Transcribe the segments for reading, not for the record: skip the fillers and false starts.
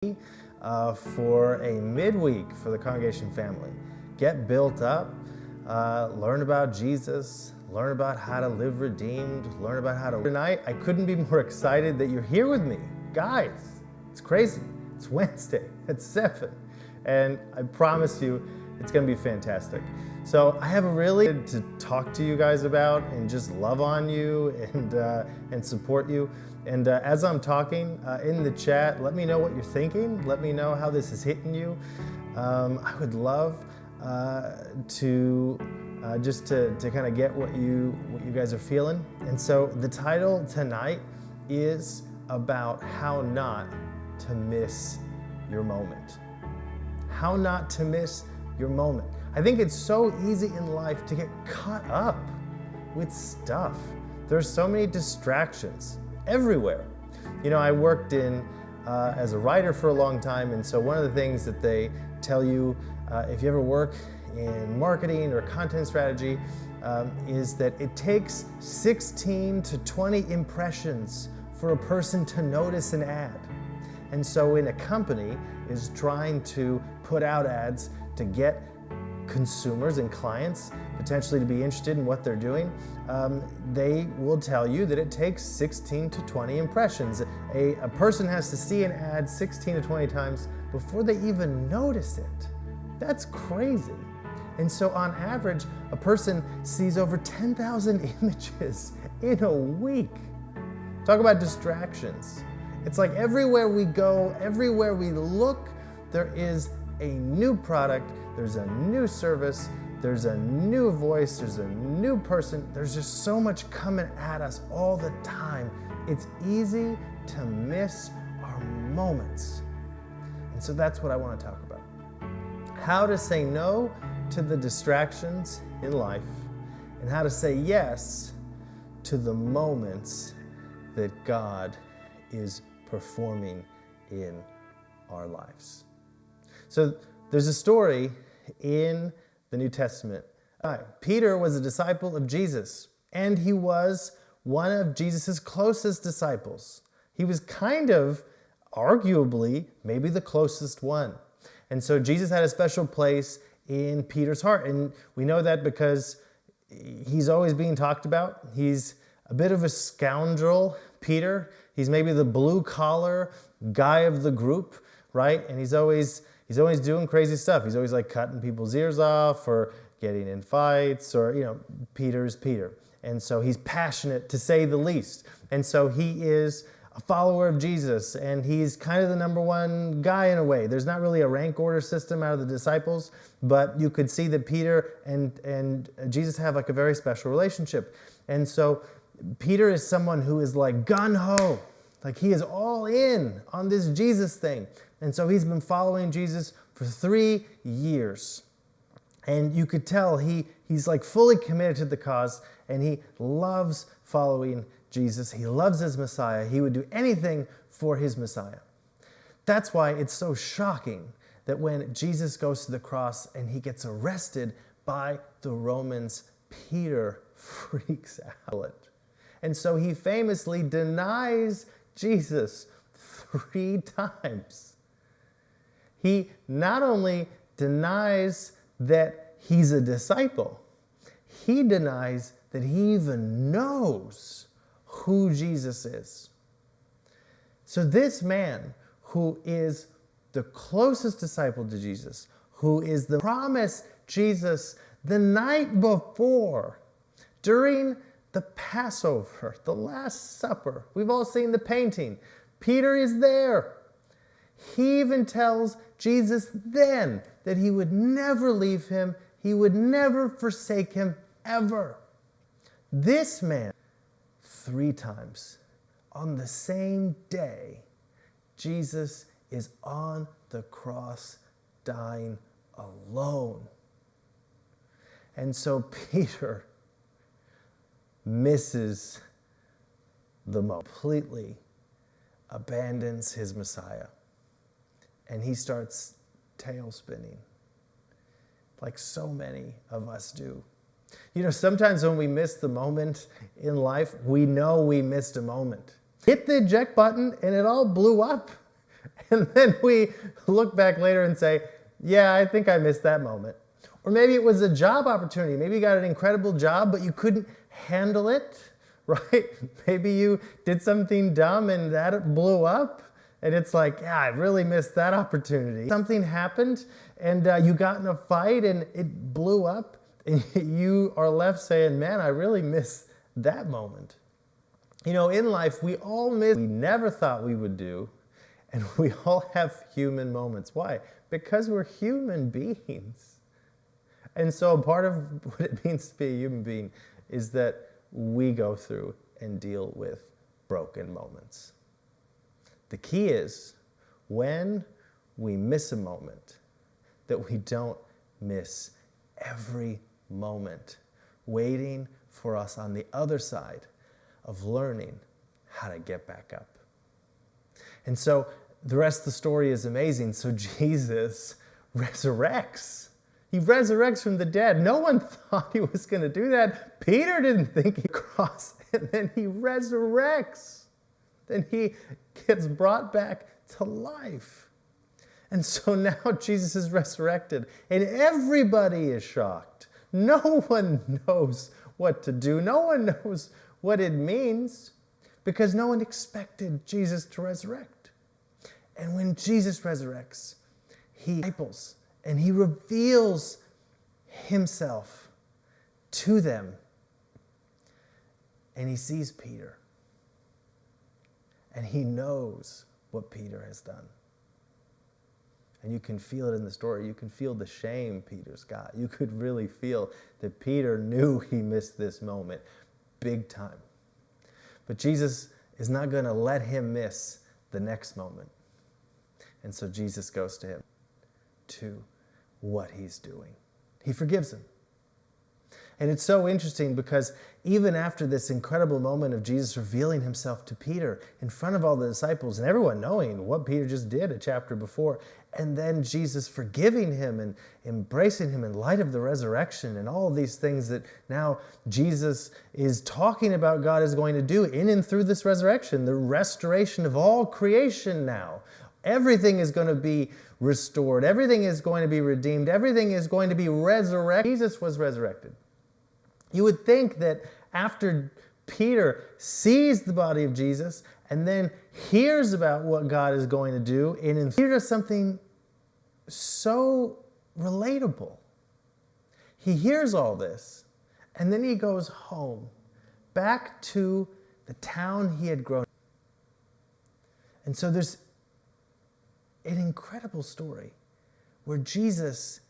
for a midweek for the Congregation family. Get built up, learn about Jesus, learn about how to live redeemed, learn about how to... Tonight, I couldn't be more excited that you're here with me. Guys, it's crazy. It's Wednesday at 7, and I promise you it's going to be fantastic. So I have a really to talk to you guys about and just love on you and support you. And as I'm talking in the chat, let me know what you're thinking. Let me know how this is hitting you. I would love to kind of get what you guys are feeling. And so the title tonight is about how not to miss your moment. How not to miss your moment. I think it's so easy in life to get caught up with stuff. There's so many distractions everywhere. You know, I worked as a writer for a long time, and so one of the things that they tell you if you ever work in marketing or content strategy is that it takes 16 to 20 impressions for a person to notice an ad. And so when a company is trying to put out ads to get consumers and clients potentially to be interested in what they're doing, they will tell you that it takes 16 to 20 impressions. A person has to see an ad 16 to 20 times before they even notice it. That's crazy. And so on average, a person sees over 10,000 images in a week. Talk about distractions. It's like everywhere we go, everywhere we look, there is a new product, there's a new service, there's a new voice, there's a new person. There's just so much coming at us all the time. It's easy to miss our moments. And so that's what I want to talk about. How to say no to the distractions in life and how to say yes to the moments that God is performing in our lives. So there's a story in the New Testament. Peter was a disciple of Jesus, and he was one of Jesus's closest disciples. He was kind of, arguably, maybe the closest one. And so Jesus had a special place in Peter's heart, and we know that because he's always being talked about. He's a bit of a scoundrel, Peter. He's maybe the blue-collar guy of the group, right? And he's always doing crazy stuff. He's always like cutting people's ears off or getting in fights, or, you know, Peter's Peter. And so he's passionate, to say the least. And so he is a follower of Jesus, and he's kind of the number one guy in a way. There's not really a rank order system out of the disciples, but you could see that Peter and Jesus have like a very special relationship. And so Peter is someone who is like gung-ho, like he is all in on this Jesus thing. And so he's been following Jesus for 3 years. And you could tell he's like fully committed to the cause, and he loves following Jesus. He loves his Messiah. He would do anything for his Messiah. That's why it's so shocking that when Jesus goes to the cross and he gets arrested by the Romans, Peter freaks out. And so he famously denies Jesus 3 times. He not only denies that he's a disciple, he denies that he even knows who Jesus is. So this man, who is the closest disciple to Jesus, who is the promised Jesus the night before, during the Passover, the Last Supper, we've all seen the painting. Peter is there. He even tells Jesus then that he would never leave him, he would never forsake him, ever. This man, 3 times, on the same day, Jesus is on the cross dying alone. And so Peter misses the moment, completely abandons his Messiah, and he starts tail spinning, like so many of us do. You know, sometimes when we miss the moment in life, we know we missed a moment. Hit the eject button and it all blew up. And then we look back later and say, yeah, I think I missed that moment. Or maybe it was a job opportunity. Maybe you got an incredible job, but you couldn't handle it, right? Maybe you did something dumb and that blew up. And it's like, yeah, I really missed that opportunity. Something happened and you got in a fight and it blew up. And you are left saying, man, I really miss that moment. You know, in life, we all miss we never thought we would do. And we all have human moments. Why? Because we're human beings. And so part of what it means to be a human being is that we go through and deal with broken moments. The key is when we miss a moment, that we don't miss every moment waiting for us on the other side of learning how to get back up. And so the rest of the story is amazing. So Jesus resurrects. He resurrects from the dead. No one thought he was going to do that. Peter didn't think he'd cross. And then he resurrects. Then he gets brought back to life. And so now Jesus is resurrected. And everybody is shocked. No one knows what to do. No one knows what it means. Because no one expected Jesus to resurrect. And when Jesus resurrects, he disciples and he reveals himself to them. And he sees Peter. And he knows what Peter has done. And you can feel it in the story. You can feel the shame Peter's got. You could really feel that Peter knew he missed this moment big time. But Jesus is not going to let him miss the next moment. And so Jesus goes to him, to what he's doing. He forgives him. And it's so interesting because even after this incredible moment of Jesus revealing himself to Peter in front of all the disciples and everyone knowing what Peter just did a chapter before, and then Jesus forgiving him and embracing him in light of the resurrection and all of these things that now Jesus is talking about God is going to do in and through this resurrection, the restoration of all creation now. Everything is going to be restored. Everything is going to be redeemed. Everything is going to be resurrected. Jesus was resurrected. You would think that after Peter sees the body of Jesus and then hears about what God is going to do, and Peter does something so relatable. He hears all this, and then he goes home, back to the town he had grown up. And so there's an incredible story where Jesus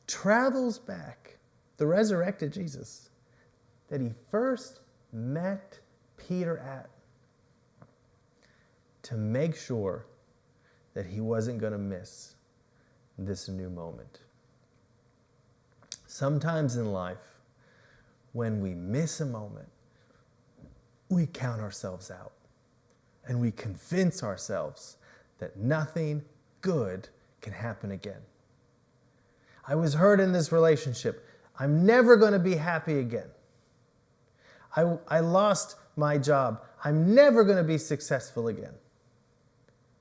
travels back, the resurrected Jesus, that he first met Peter at, to make sure that he wasn't going to miss this new moment. Sometimes in life, when we miss a moment, we count ourselves out and we convince ourselves that nothing good can happen again. I was hurt in this relationship. I'm never going to be happy again. I lost my job. I'm never going to be successful again.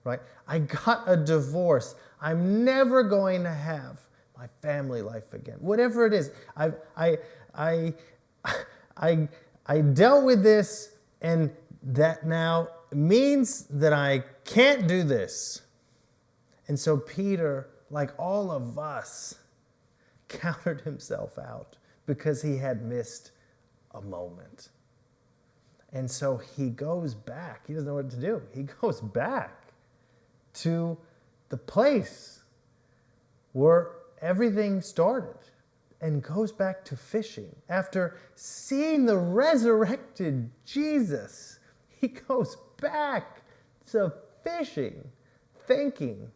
Right? I got a divorce. I'm never going to have my family life again. Whatever it is, I dealt with this, and that now means that I can't do this. And so Peter, like all of us, counted himself out because he had missed a moment. And so he goes back. He doesn't know what to do. He goes back to the place where everything started and goes back to fishing. After seeing the resurrected Jesus, he goes back to fishing, thinking,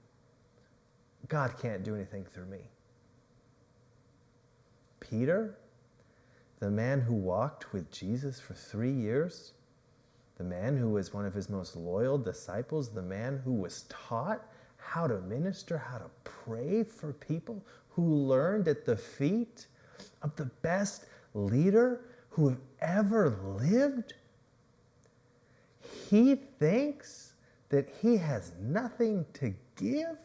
God can't do anything through me. Peter, the man who walked with Jesus for 3 years, the man who was one of his most loyal disciples, the man who was taught how to minister, how to pray for people, who learned at the feet of the best leader who ever lived, he thinks that he has nothing to give?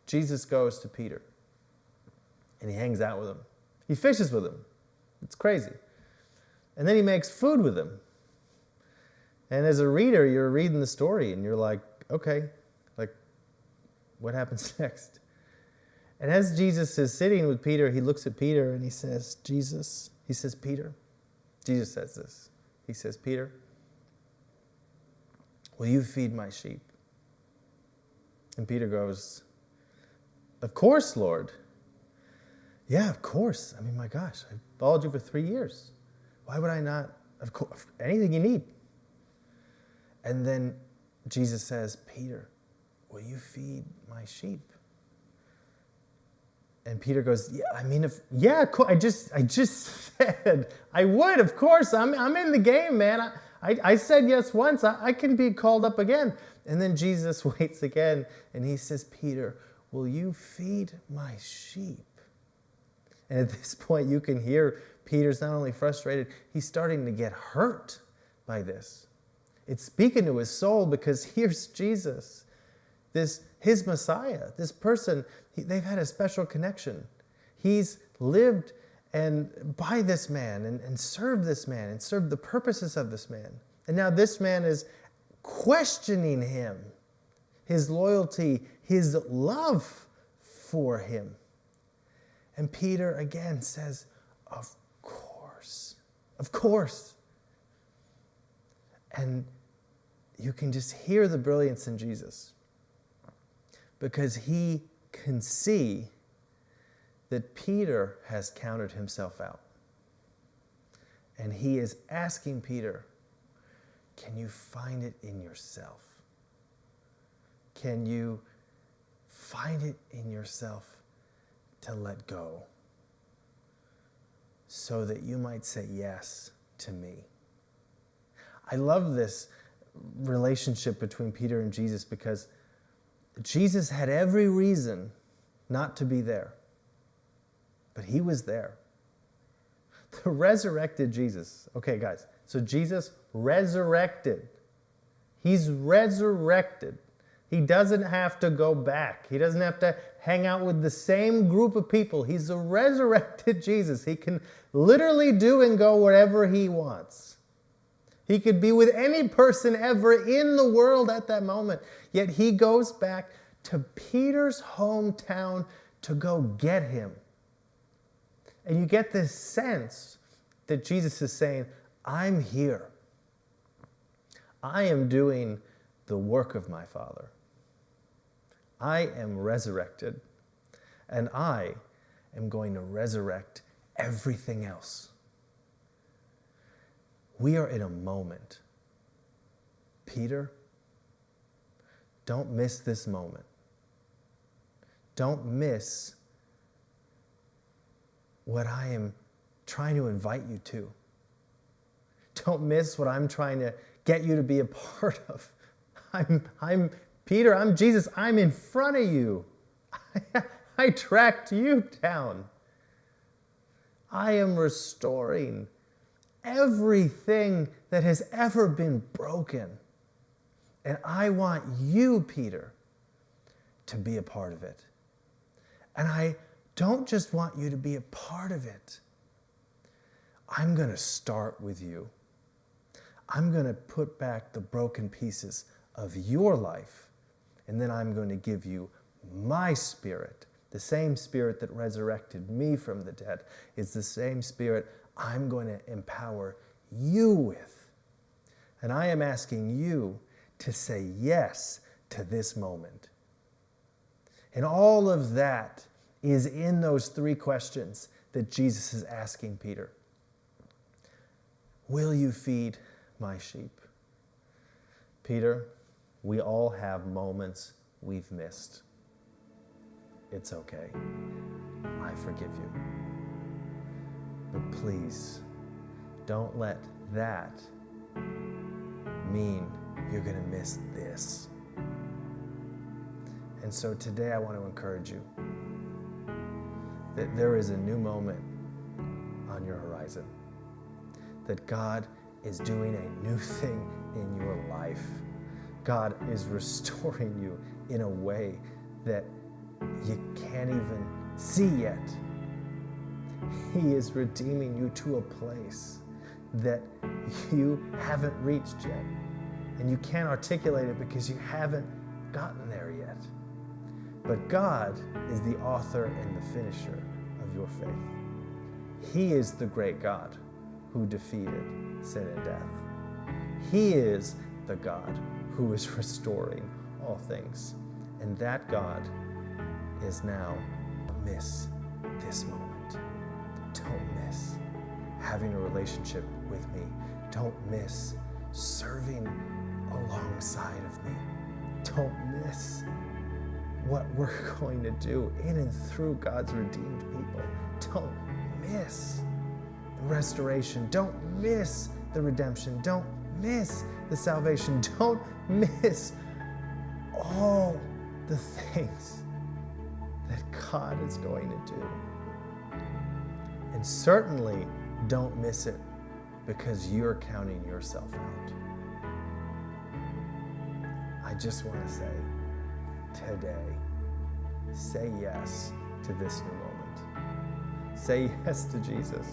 Jesus goes to Peter and he hangs out with him. He fishes with him. It's crazy. And then he makes food with him. And as a reader, you're reading the story and you're like, okay, like, what happens next? And as Jesus is sitting with Peter, he looks at Peter and he says, Peter, Jesus says this. He says, Peter, will you feed my sheep? And Peter goes, of course, Lord. Yeah, of course. I mean, my gosh, I followed you for 3 years. Why would I not? Of course, anything you need. And then Jesus says, Peter, will you feed my sheep? And Peter goes, of course. I just said I would, of course. I'm in the game, man. I said yes once. I can be called up again. And then Jesus waits again, and he says, Peter, will you feed my sheep? And at this point, you can hear Peter's not only frustrated, he's starting to get hurt by this. It's speaking to his soul because here's Jesus, his Messiah, this person, they've had a special connection. He's lived and by this man and served this man and served the purposes of this man. And now this man is questioning him, his loyalty, his love for him. And Peter again says, of course. And you can just hear the brilliance in Jesus because he can see that Peter has counted himself out. And he is asking Peter, can you find it in yourself? Can you find it in yourself to let go so that you might say yes to me? I love this relationship between Peter and Jesus because Jesus had every reason not to be there, but he was there. The resurrected Jesus. Okay, guys, so Jesus resurrected. He's resurrected. He doesn't have to go back. He doesn't have to hang out with the same group of people. He's a resurrected Jesus. He can literally do and go wherever he wants. He could be with any person ever in the world at that moment. Yet he goes back to Peter's hometown to go get him. And you get this sense that Jesus is saying, I'm here. I am doing the work of my Father. I am resurrected. And I am going to resurrect everything else. We are in a moment. Peter, don't miss this moment. Don't miss what I am trying to invite you to. Don't miss what I'm trying to get you to be a part of. I'm Peter, I'm Jesus, I'm in front of you. I tracked you down. I am restoring everything that has ever been broken. And I want you, Peter, to be a part of it. And I don't just want you to be a part of it. I'm going to start with you. I'm going to put back the broken pieces of your life, and then I'm going to give you my Spirit. The same Spirit that resurrected me from the dead is the same Spirit I'm going to empower you with. And I am asking you to say yes to this moment. And all of that is in those three questions that Jesus is asking Peter. Will you feed my sheep? Peter, we all have moments we've missed. It's okay. I forgive you. But please, don't let that mean you're going to miss this. And so today I want to encourage you that there is a new moment on your horizon, that God is doing a new thing in your life. God is restoring you in a way that you can't even see yet. He is redeeming you to a place that you haven't reached yet. And you can't articulate it because you haven't gotten there yet. But God is the author and the finisher of your faith. He is the great God who defeated sin and death. He is the God who is restoring all things. And that God is now, don't miss this moment. Don't miss having a relationship with me. Don't miss serving alongside of me. Don't miss what we're going to do in and through God's redeemed people. Don't miss the restoration. Don't miss the redemption. Don't miss the salvation. Don't miss all the things that God is going to do. And certainly don't miss it because you're counting yourself out. I just want to say, today, say yes to this new moment. Say yes to Jesus.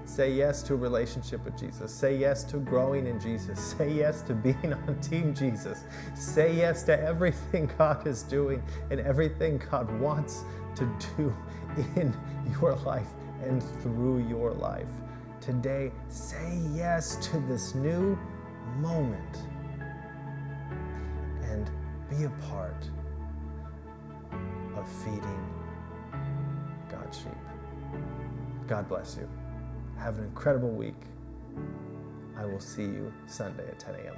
Say yes to a relationship with Jesus. Say yes to growing in Jesus. Say yes to being on Team Jesus. Say yes to everything God is doing and everything God wants to do in your life and through your life. Today, say yes to this new moment and be a part of feeding God's sheep. God bless you. Have an incredible week. I will see you Sunday at 10 a.m.